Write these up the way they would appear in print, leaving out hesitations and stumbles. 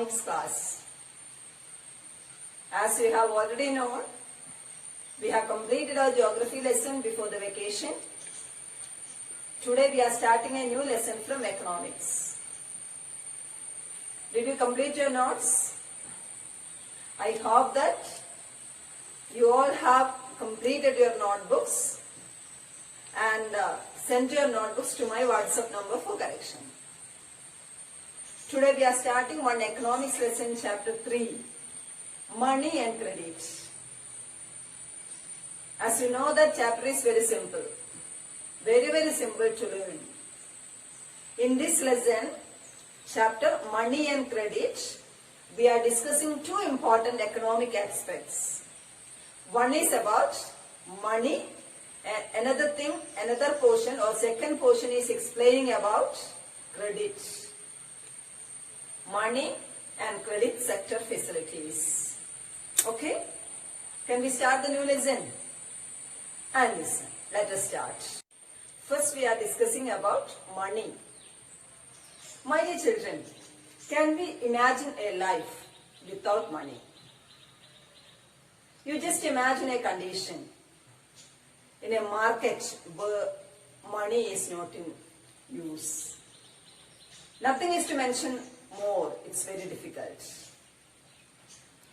economics class. As you have already known, we have completed our geography lesson before the vacation. Today we are starting a new lesson from economics. Did you complete your notes? I hope that you all have completed your notebooks and sent your notebooks to my WhatsApp number for correction. Today we are starting one economics lesson, chapter 3, money and credit. As you know, that chapter is very simple, very simple to learn. In this lesson, chapter money and credit, we are discussing two important economic aspects. One is about money, and another portion or second portion is explaining about credit. Money and credit sector facilities. Okay? Can we start the new lesson? And listen, let us start. First we are discussing about money. My dear children, can we imagine a life without money? You just imagine a condition in a market where money is not in use. Nothing is to mention more, it's very difficult.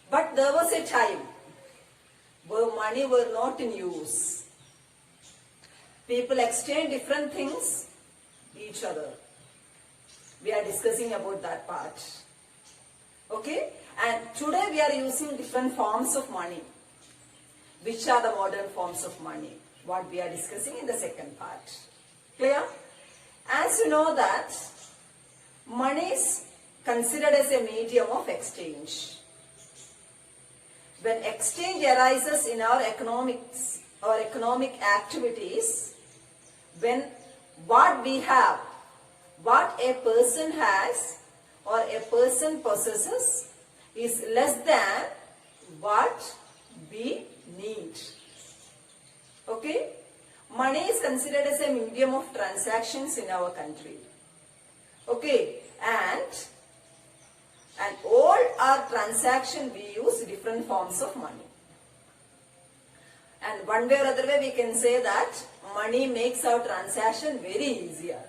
But there was a time where money were not in use. People exchange different things each other. We are discussing about that part. Okay? And today we are using different forms of money. Which are the modern forms of money? What we are discussing in the second part. Clear? As you know that money is considered as a medium of exchange. When exchange arises in our economics or economic activities, when what we have, what a person has or a person possesses is less than what we need. Okay? Money is considered as a medium of transactions in our country. Okay? And all our transaction we use different forms of money. And one way or other way we can say that money makes our transaction very easier.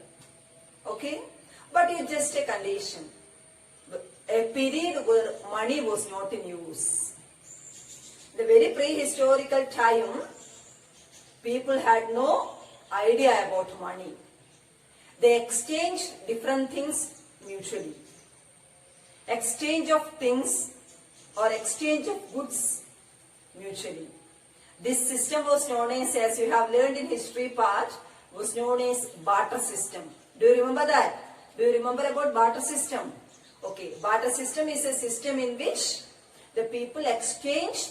Okay? But it's just a condition. A period where money was not in use. The very prehistorical time, people had no idea about money. They exchanged different things mutually. Exchange of things or exchange of goods mutually. This system was known as you have learned in history part, was known as barter system. Do you remember that? Do you remember about barter system? Okay, barter system is a system in which the people exchange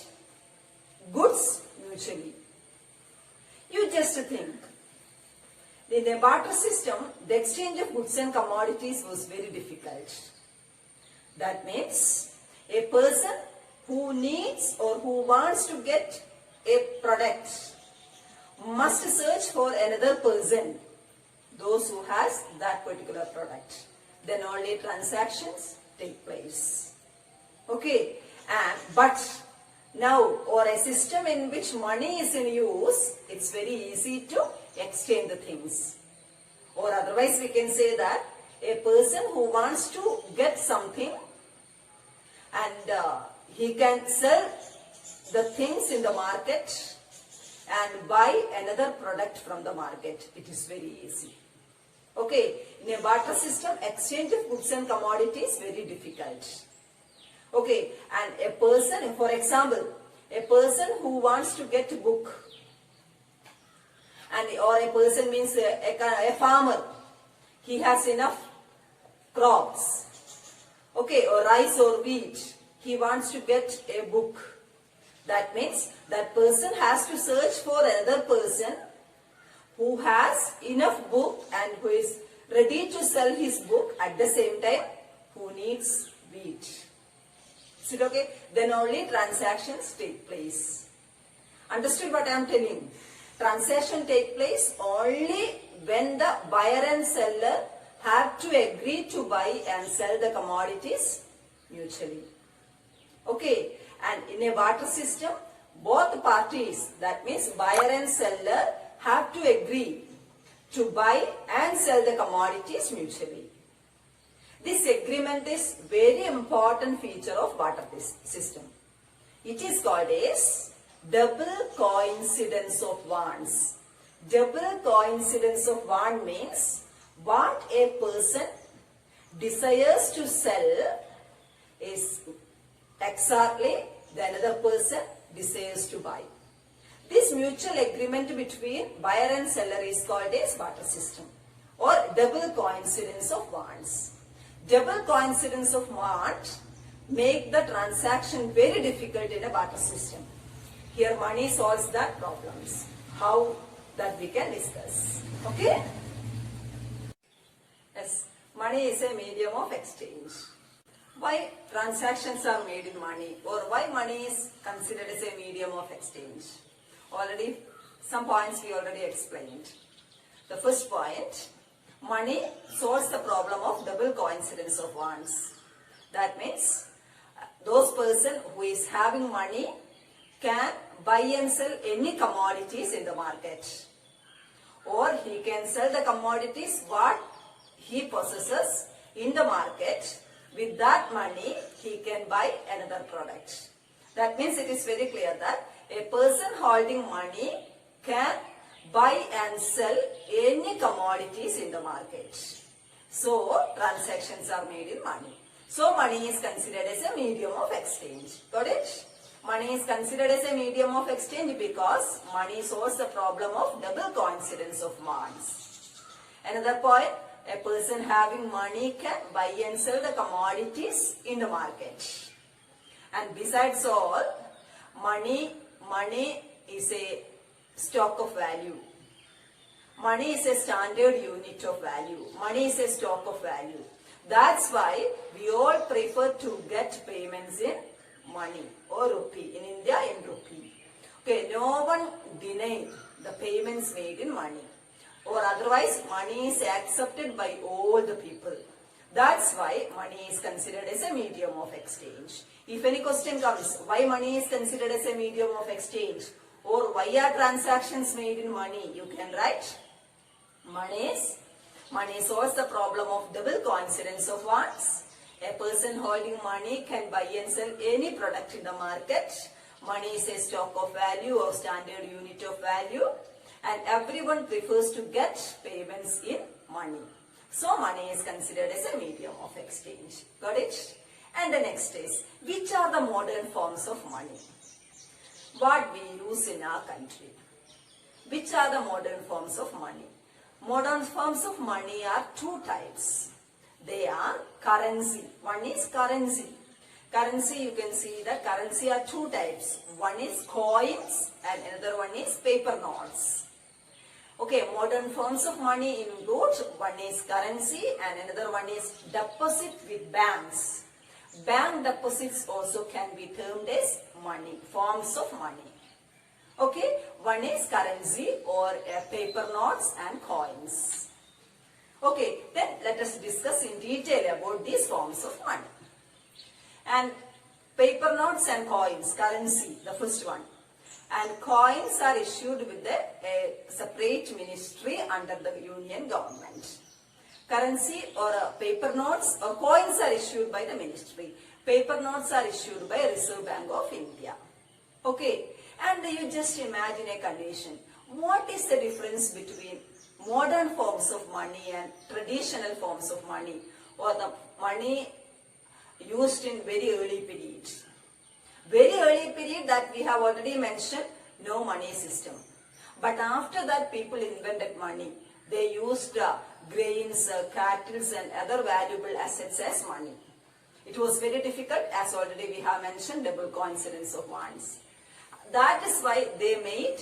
goods mutually. You just think, in the barter system, the exchange of goods and commodities was very difficult. That means a person who needs or who wants to get a product must search for another person, those who has that particular product. Then only transactions take place. Okay, but now, or a system in which money is in use, it's very easy to exchange the things. Or otherwise we can say that a person who wants to get something and he can sell the things in the market and buy another product from the market. It is very easy. Okay, in a barter system, exchange of goods and commodities is very difficult. Okay, and a person, for example, a person who wants to get a book, and or a person means a farmer, he has enough crops, okay, or rice or wheat, he wants to get a book. That means that person has to search for another person who has enough book and who is ready to sell his book at the same time who needs wheat. Is it okay? Then only transactions take place. Understood what I am telling? Transaction take place only when the buyer and seller have to agree to buy and sell the commodities mutually. Okay, and in a barter system, both parties, that means buyer and seller, have to agree to buy and sell the commodities mutually. This agreement is very important feature of barter system. It is called as double coincidence of wants. Double coincidence of want means what a person desires to sell is exactly the another person desires to buy. This mutual agreement between buyer and seller is called as barter system or double coincidence of wants. Double coincidence of want make the transaction very difficult in a barter system. Here money solves that problems. How that we can discuss. Okay? Yes, money is a medium of exchange. Why transactions are made in money or why money is considered as a medium of exchange? Already some points we already explained. The first point, money solves the problem of double coincidence of wants. That means those person who is having money can buy and sell any commodities in the market, or he can sell the commodities what he possesses in the market. With that money he can buy another product. That means it is very clear that a person holding money can buy and sell any commodities in the market. So transactions are made in money. So money is considered as a medium of exchange. Got it? Money is considered as a medium of exchange because money solves the problem of double coincidence of wants. Another point, a person having money can buy and sell the commodities in the market. And besides all, money is a stock of value. Money is a standard unit of value. Money is a stock of value. That's why we all prefer to get payments in money or rupee. In India, in rupee. Okay, no one denied the payments made in money. Or otherwise, money is accepted by all the people. That's why money is considered as a medium of exchange. If any question comes, why money is considered as a medium of exchange? Or why are transactions made in money? You can write money solves the problem of double coincidence of wants. A person holding money can buy and sell any product in the market. Money is a stock of value or standard unit of value. And everyone prefers to get payments in money. So money is considered as a medium of exchange. Got it? And the next is, which are the modern forms of money? What we use in our country. Which are the modern forms of money? Modern forms of money are two types. They are currency. One is currency. Currency, you can see that currency are two types. One is coins and another one is paper notes. Okay, modern forms of money include one is currency and another one is deposit with banks. Bank deposits also can be termed as money, forms of money. Okay, one is currency or paper notes and coins. Okay, then let us discuss in detail about these forms of money. And paper notes and coins, currency, the first one. And coins are issued with a separate ministry under the union government. Currency or paper notes or coins are issued by the ministry. Paper notes are issued by Reserve Bank of India. Okay, and you just imagine a condition. What is the difference between modern forms of money and traditional forms of money, or the money used in very early periods? Very early period that we have already mentioned, no money system. But after that people invented money. They used grains, cattle and other valuable assets as money. It was very difficult, as already we have mentioned, double coincidence of wants. That is why they made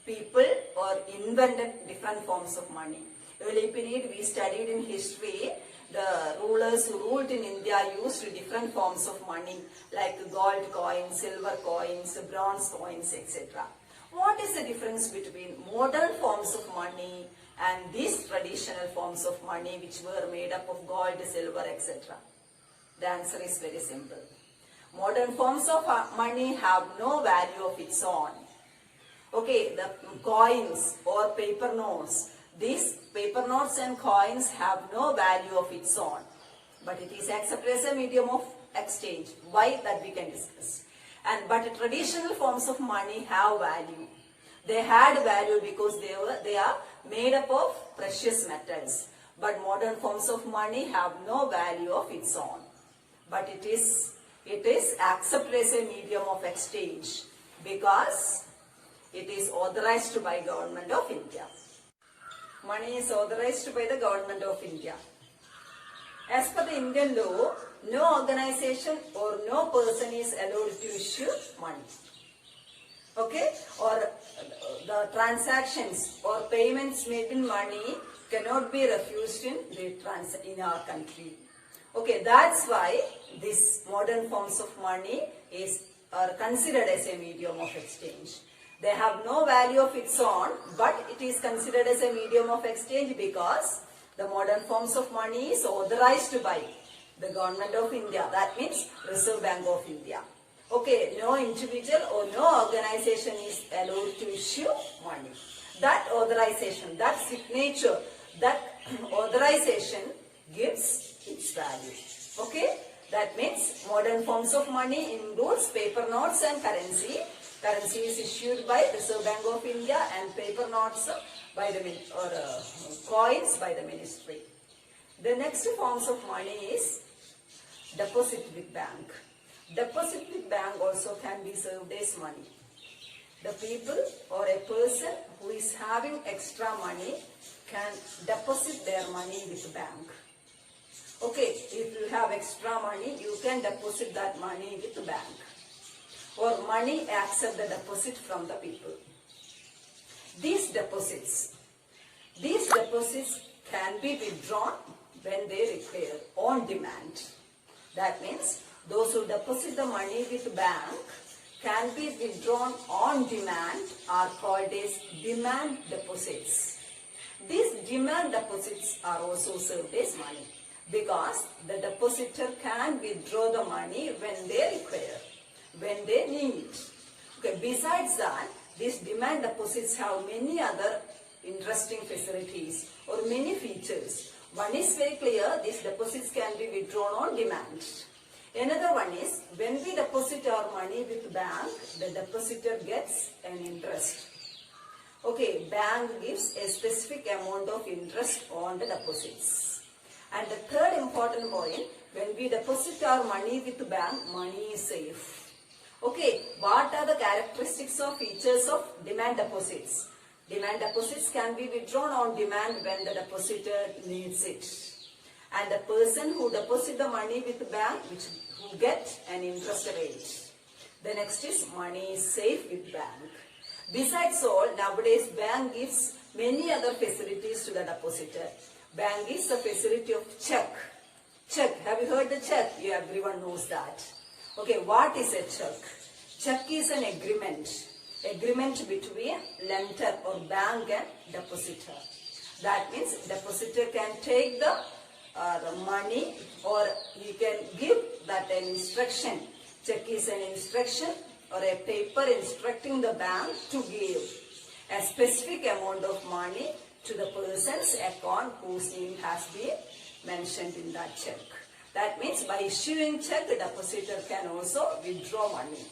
people or invented different forms of money. Early period we studied in history, the rulers who ruled in India used different forms of money like gold coins, silver coins, bronze coins, etc. What is the difference between modern forms of money and these traditional forms of money which were made up of gold, silver, etc.? The answer is very simple. Modern forms of money have no value of its own. Okay, the coins or paper notes. These paper notes and coins have no value of its own, but it is accepted as a medium of exchange. Why? That we can discuss. But traditional forms of money have value. They had value because they are made up of precious metals. But modern forms of money have no value of its own. But it is accepted as a medium of exchange because it is authorized by Government of India. Money is authorized by the Government of India. As per the Indian law, no organization or no person is allowed to issue money. Okay? Or the transactions or payments made in money cannot be refused in our country. Okay, that's why these modern forms of money are considered as a medium of exchange. They have no value of its own, but it is considered as a medium of exchange because the modern forms of money is authorized by the Government of India. That means Reserve Bank of India. Okay, no individual or no organization is allowed to issue money. That authorization, that signature, that authorization gives its value. Okay, that means modern forms of money includes paper notes and currency. Currency is issued by Reserve Bank of India and paper notes by the coins by the ministry. The next forms of money is deposit with bank. Deposit with bank also can be served as money. The people or a person who is having extra money can deposit their money with bank. Okay, if you have extra money, you can deposit that money with the bank. Or money accept the deposit from the people. These deposits can be withdrawn when they require, on demand. That means those who deposit the money with bank can be withdrawn on demand are called as demand deposits. These demand deposits are also served as money because the depositor can withdraw the money when they require, when they need. Okay, besides that, these demand deposits have many other interesting facilities or many features. One is very clear, these deposits can be withdrawn on demand. Another one is, when we deposit our money with bank, the depositor gets an interest. Okay, bank gives a specific amount of interest on the deposits. And the third important point, when we deposit our money with bank, money is safe. Okay, what are the characteristics or features of demand deposits? Demand deposits can be withdrawn on demand when the depositor needs it. And the person who deposits the money with the bank who get an interest rate. The next is money is safe with bank. Besides all, nowadays bank gives many other facilities to the depositor. Bank gives the facility of check. Check, have you heard the check? Yeah, everyone knows that. Okay, what is a check? Check is an agreement between lender or bank and depositor. That means depositor can take the money or he can give that an instruction. Check is an instruction or a paper instructing the bank to give a specific amount of money to the person's account whose name has been mentioned in that check. That means by issuing check, the depositor can also withdraw money.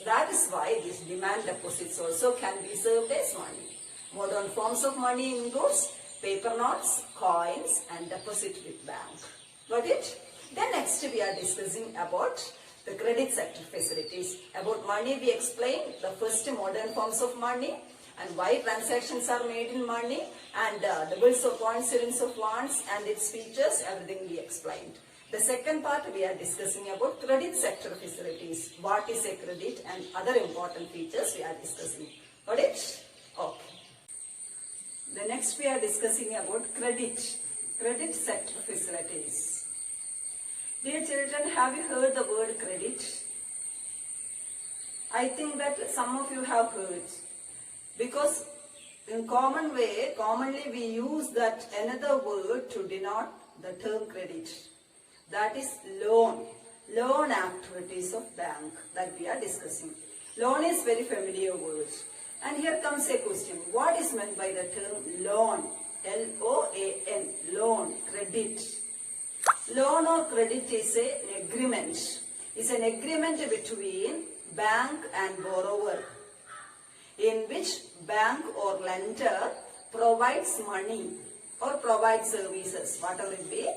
That is why these demand deposits also can be served as money. Modern forms of money includes paper notes, coins and deposit with bank. Got it? Then next we are discussing about the credit sector facilities. About money we explained the first modern forms of money and why transactions are made in money and the bills of coins, savings of bonds and its features, everything we explained. The second part we are discussing about credit sector facilities. What is a credit and other important features we are discussing. Got it? Okay. The next we are discussing about credit sector facilities. Dear children, have you heard the word credit? I think that some of you have heard because in commonly we use that another word to denote the term credit. That is loan. Loan activities of bank that we are discussing. Loan is very familiar word. And here comes a question. What is meant by the term loan? L-O-A-N. Loan. Credit. Loan or credit is an agreement. It's an agreement between bank and borrower, in which bank or lender provides money or provides services, whatever it be,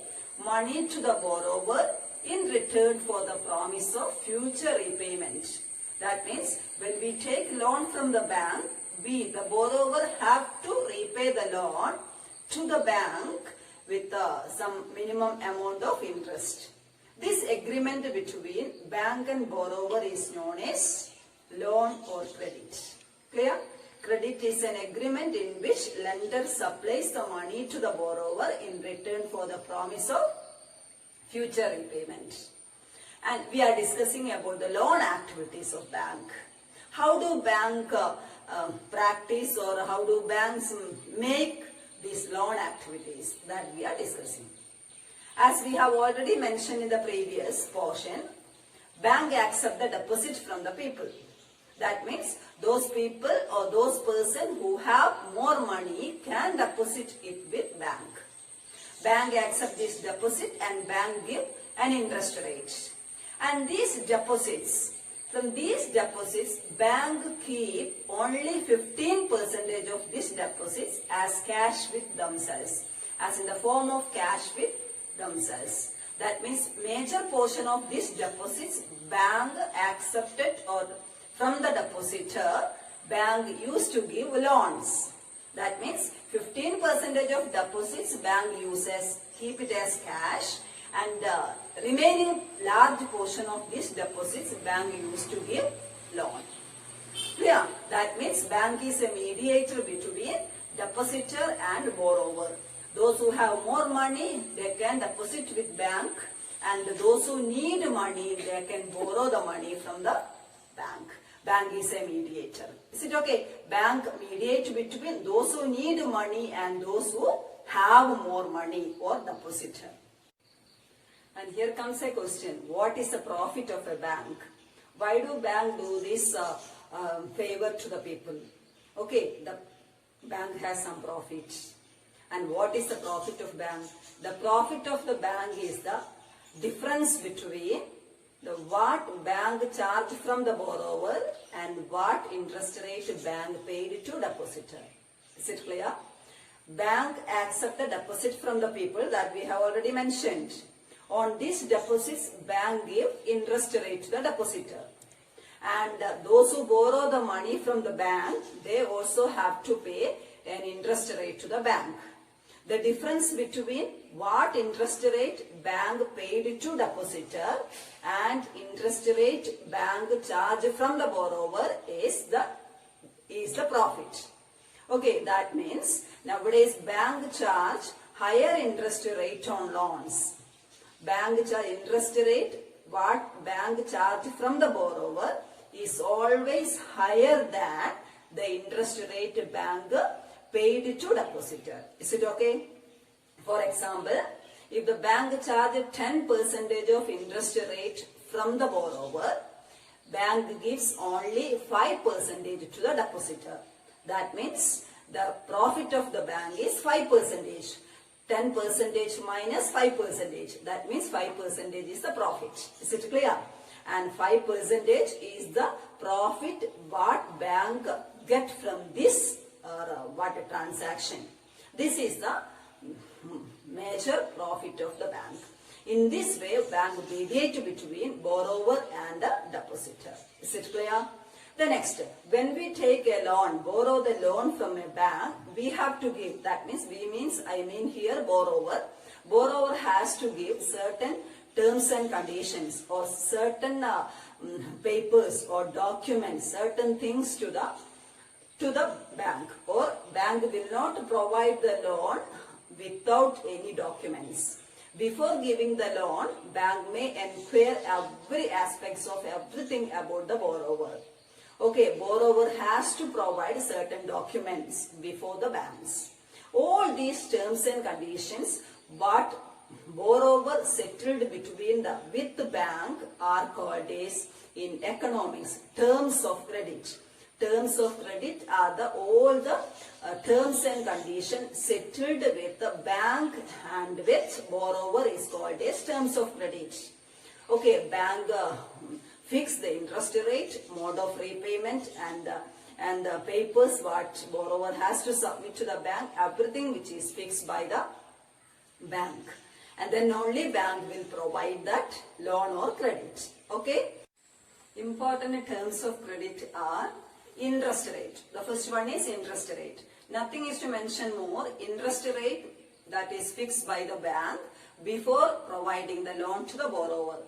money to the borrower in return for the promise of future repayment. That means when we take loan from the bank, we, the borrower, have to repay the loan to the bank with some minimum amount of interest. This agreement between bank and borrower is known as loan or credit. Clear? Credit is an agreement in which lender supplies the money to the borrower in return for the promise of future repayment. And we are discussing about the loan activities of bank. How do bank practice, or how do banks make these loan activities that we are discussing? As we have already mentioned in the previous portion, bank accept the deposit from the people. That means those people or those person who have more money can deposit it with bank. Bank accept this deposit and bank give an interest rate. And these deposits, from these deposits, bank keep only 15% of these deposits as cash with themselves, as in the form of cash with themselves. That means major portion of these deposits bank accepted, or from the depositor, bank used to give loans. That means 15% of deposits bank uses, keep it as cash, and remaining large portion of these deposits bank used to give loan. Clear? That means bank is a mediator between depositor and borrower. Those who have more money, they can deposit with bank, and those who need money, they can borrow the money from the bank. Bank is a mediator. Is it okay? Bank mediates between those who need money and those who have more money, or depositor. And here comes a question. What is the profit of a bank? Why do bank do this favor to the people? Okay, the bank has some profit. And what is the profit of bank? The profit of the bank is the difference between the what bank charged from the borrower and what interest rate bank paid to depositor. Is it clear? Bank accept the deposit from the people that we have already mentioned. On these deposits, bank give interest rate to the depositor. And those who borrow the money from the bank, they also have to pay an interest rate to the bank. The difference between what interest rate bank paid to depositor and interest rate bank charge from the borrower is the profit. Okay, that means nowadays bank charge higher interest rate on loans. Bank charge interest rate, what bank charge from the borrower is always higher than the interest rate bank paid to depositor. Is it okay? For example, if the bank charges 10% of interest rate from the borrower, bank gives only 5% to the depositor. That means the profit of the bank is 5%. 10% minus 5%. That means 5% is the profit. Is it clear? And 5% is the profit what bank get from this what transaction. This is the major profit of the bank. In this way, bank mediate between borrower and the depositor. Is it clear? The next, when we take a loan, borrow the loan from a bank, we have to give, that means I mean here borrower. Borrower has to give certain terms and conditions, or certain papers or documents, certain things to the bank, or bank will not provide the loan without any documents. Before giving the loan, bank may inquire every aspects of everything about the borrower. Okay, borrower has to provide certain documents before the banks. All these terms and conditions, what borrower settled with the bank are called as, in economics, terms of credit. Terms of credit are all the terms and conditions settled with the bank and with borrower is called as terms of credit. Okay, bank fix the interest rate, mode of repayment, and the papers what borrower has to submit to the bank, everything which is fixed by the bank. And then only bank will provide that loan or credit. Okay. Important terms of credit are interest rate. The first one is interest rate. Nothing is to mention more. Interest rate that is fixed by the bank before providing the loan to the borrower.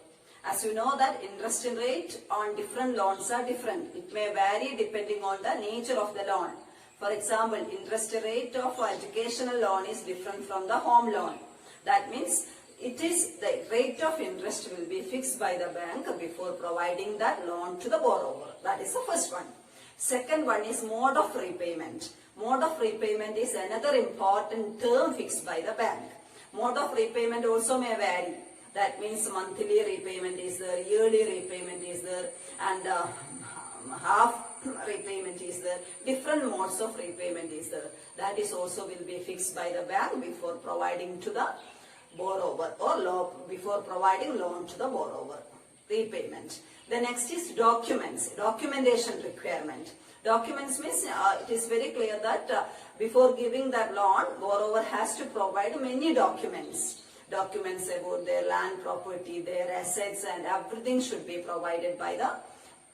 As you know that interest rate on different loans are different. It may vary depending on the nature of the loan. For example, interest rate of educational loan is different from the home loan. That means the rate of interest will be fixed by the bank before providing that loan to the borrower. That is the first one. Second one is mode of repayment. Mode of repayment is another important term fixed by the bank. Mode of repayment also may vary. That means monthly repayment is there, yearly repayment is there, and half repayment is there. Different modes of repayment is there. That is also will be fixed by the bank before providing to the borrower or before providing loan to the borrower. Repayment. The next is documents. Documentation requirement. Documents means it is very clear that before giving that loan, borrower has to provide many documents. Documents about their land property, their assets, and everything should be provided by the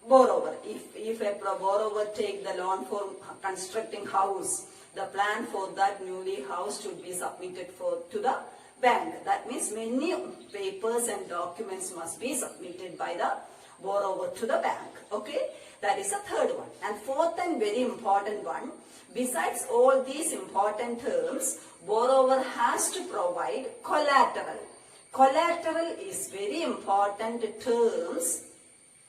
borrower. If a borrower take the loan for constructing house, the plan for that newly house should be submitted to the bank. That means many papers and documents must be submitted by the borrower to the bank. Okay, that is the third one. And fourth and very important one, besides all these important terms, borrower has to provide collateral. Collateral is very important term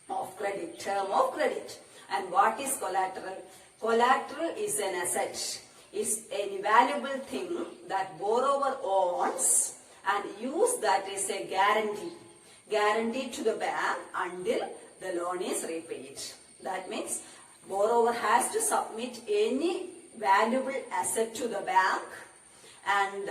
of credit. And what is collateral? Collateral is an asset, is an valuable thing that borrower owns and use that as a guarantee to the bank until the loan is repaid. That means borrower has to submit any valuable asset to the bank and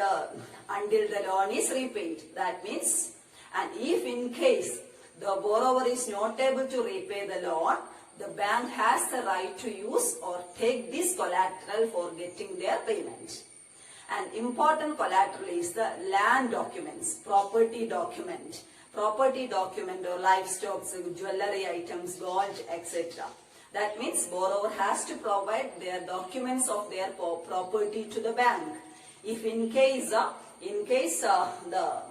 until the loan is repaid. That means, and if in case the borrower is not able to repay the loan, the bank has the right to use or take this collateral for getting their payment. And important collateral is the land documents, property document or livestock, jewelry items, gold, etc. That means borrower has to provide their documents of their property to the bank. If in case the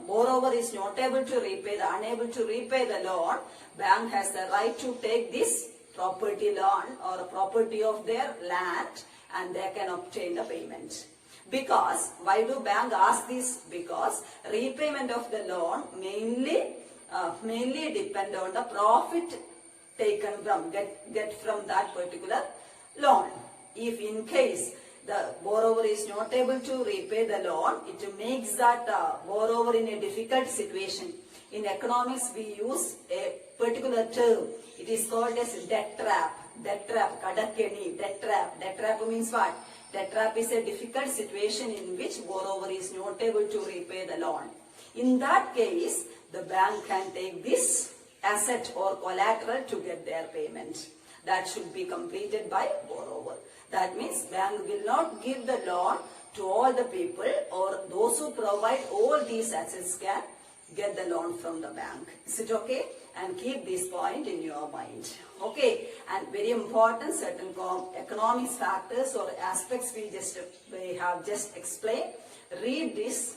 borrower is not able to unable to repay the loan, bank has the right to take this property loan or property of their land and they can obtain the payment. Because, why do bank ask this? Because repayment of the loan mainly depend on the profit taken from, get from that particular loan. If in case the borrower is not able to repay the loan, it makes that borrower in a difficult situation. In economics, we use a particular term. It is called as debt trap. Debt trap, kadakeni, debt trap. Debt trap means what? Debt trap is a difficult situation in which borrower is not able to repay the loan. In that case, the bank can take this asset or collateral to get their payment. That should be completed by borrower. That means bank will not give the loan to all the people, or those who provide all these assets can get the loan from the bank. Is it okay? And keep this point in your mind. Okay. And very important, certain economics factors or aspects we have just explained. Read this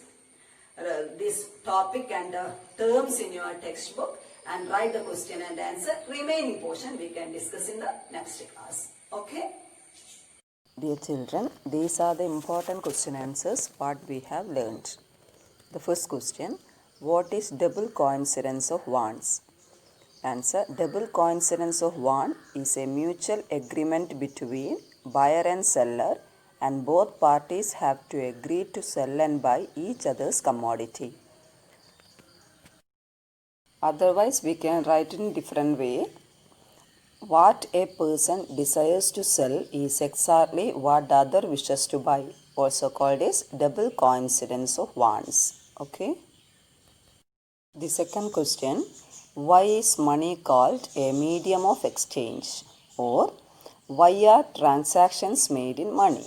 topic and terms in your textbook and write the question and answer. Remaining portion we can discuss in the next class. Okay. Dear children, these are the important question answers what we have learned. The first question, what is double coincidence of wants? Answer, double coincidence of want is a mutual agreement between buyer and seller, and both parties have to agree to sell and buy each other's commodity. Otherwise, we can write in different way. What a person desires to sell is exactly what the other wishes to buy, also called as double coincidence of wants. Okay. The second question, why is money called a medium of exchange, or why are transactions made in money?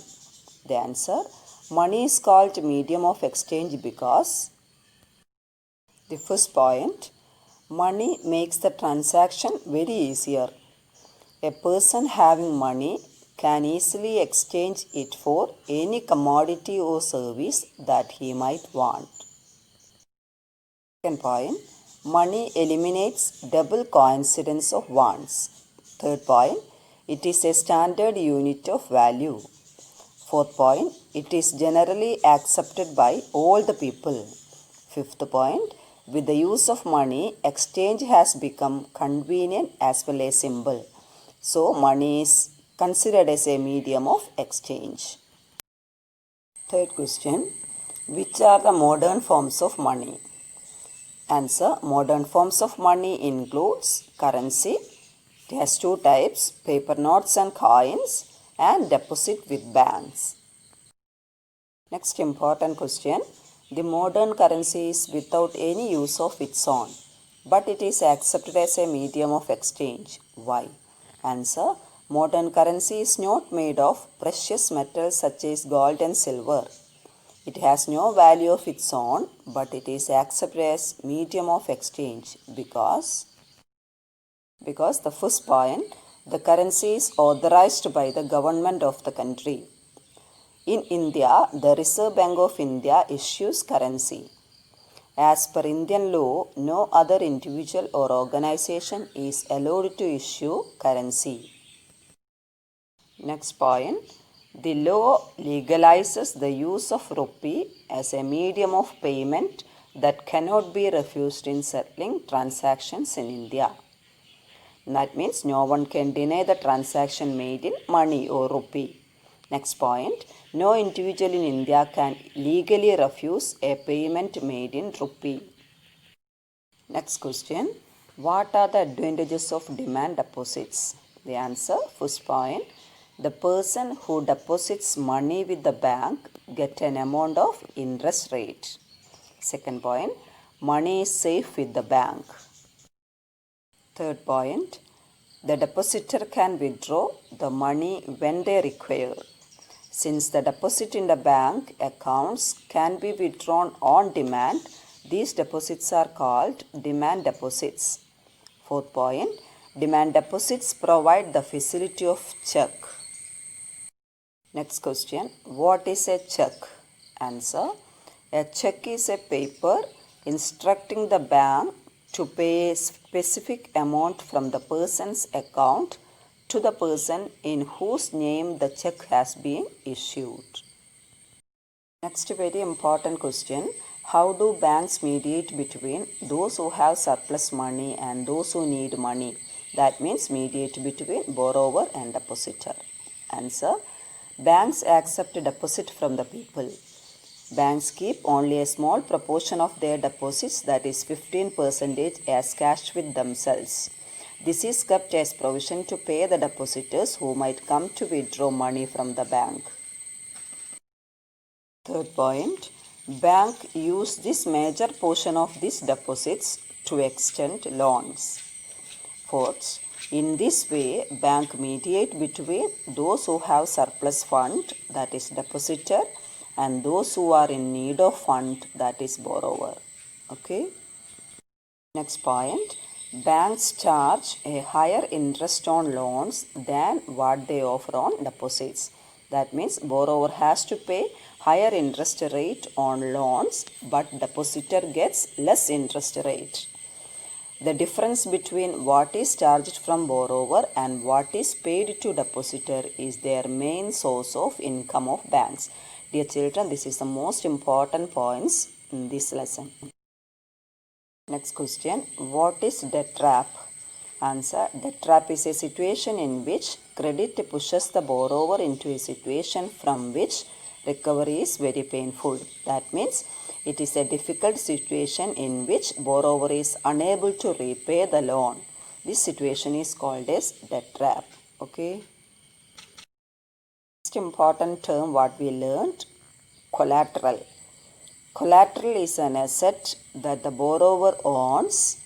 The answer, money is called medium of exchange because the first point, money makes the transaction very easier. A person having money can easily exchange it for any commodity or service that he might want. Second point, money eliminates double coincidence of wants. Third point, it is a standard unit of value. Fourth point, it is generally accepted by all the people. Fifth point, with the use of money, exchange has become convenient as well as simple. So, money is considered as a medium of exchange. Third question, which are the modern forms of money? Answer, modern forms of money includes currency. It has two types, paper notes and coins, and deposit with banks. Next important question, the modern currency is without any use of its own, but it is accepted as a medium of exchange. Why? Answer, modern currency is not made of precious metals such as gold and silver. It has no value of its own, but it is accepted as medium of exchange because the first point, the currency is authorized by the government of the country. In India, the Reserve Bank of India issues currency. As per Indian law, no other individual or organization is allowed to issue currency. Next point, the law legalizes the use of rupee as a medium of payment that cannot be refused in settling transactions in India. That means no one can deny the transaction made in money or rupee. Next point, no individual in India can legally refuse a payment made in rupee. Next question, what are the advantages of demand deposits? The answer, first point, the person who deposits money with the bank get an amount of interest rate. Second point, money is safe with the bank. Third point, the depositor can withdraw the money when they require. Since the deposit in the bank accounts can be withdrawn on demand, these deposits are called demand deposits. Fourth point, demand deposits provide the facility of check. Next question, what is a check? Answer, a check is a paper instructing the bank to pay a specific amount from the person's account to the person in whose name the check has been issued. Next very important question, how do banks mediate between those who have surplus money and those who need money? That means mediate between borrower and depositor. Answer, banks accept deposit from the people. Banks keep only a small proportion of their deposits, that is 15%, as cash with themselves. This is kept as provision to pay the depositors who might come to withdraw money from the bank. Third point, bank use this major portion of these deposits to extend loans. Fourth, in this way, bank mediate between those who have surplus fund, that is depositor, and those who are in need of fund, that is borrower. Okay. Next point, banks charge a higher interest on loans than what they offer on deposits. That means borrower has to pay higher interest rate on loans, but depositor gets less interest rate. The difference between what is charged from borrower and what is paid to depositor is their main source of income of banks. Dear children, this is the most important points in this lesson. Next question, what is debt trap? Answer, debt trap is a situation in which credit pushes the borrower into a situation from which recovery is very painful. That means It is a difficult situation in which borrower is unable to repay the loan. This situation is called as debt trap. Okay. Next important term what we learned, collateral. Collateral is an asset that the borrower owns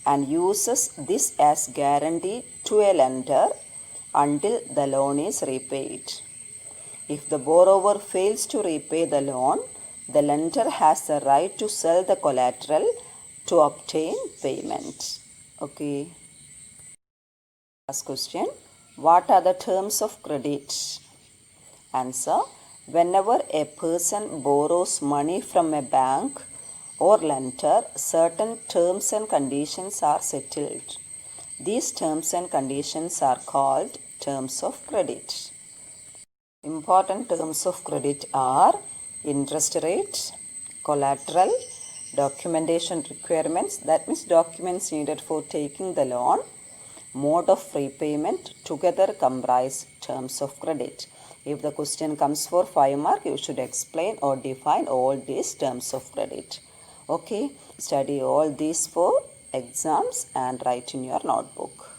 and uses this as guarantee to a lender until the loan is repaid. If the borrower fails to repay the loan, the lender has the right to sell the collateral to obtain payment. Okay. Last question. What are the terms of credit? Answer. Whenever a person borrows money from a bank or lender, certain terms and conditions are settled. These terms and conditions are called terms of credit. Important terms of credit are interest rate, collateral, documentation requirements, that means documents needed for taking the loan, mode of repayment, together comprise terms of credit. If the question comes for 5 mark, you should explain or define all these terms of credit. Okay, study all these for exams and write in your notebook.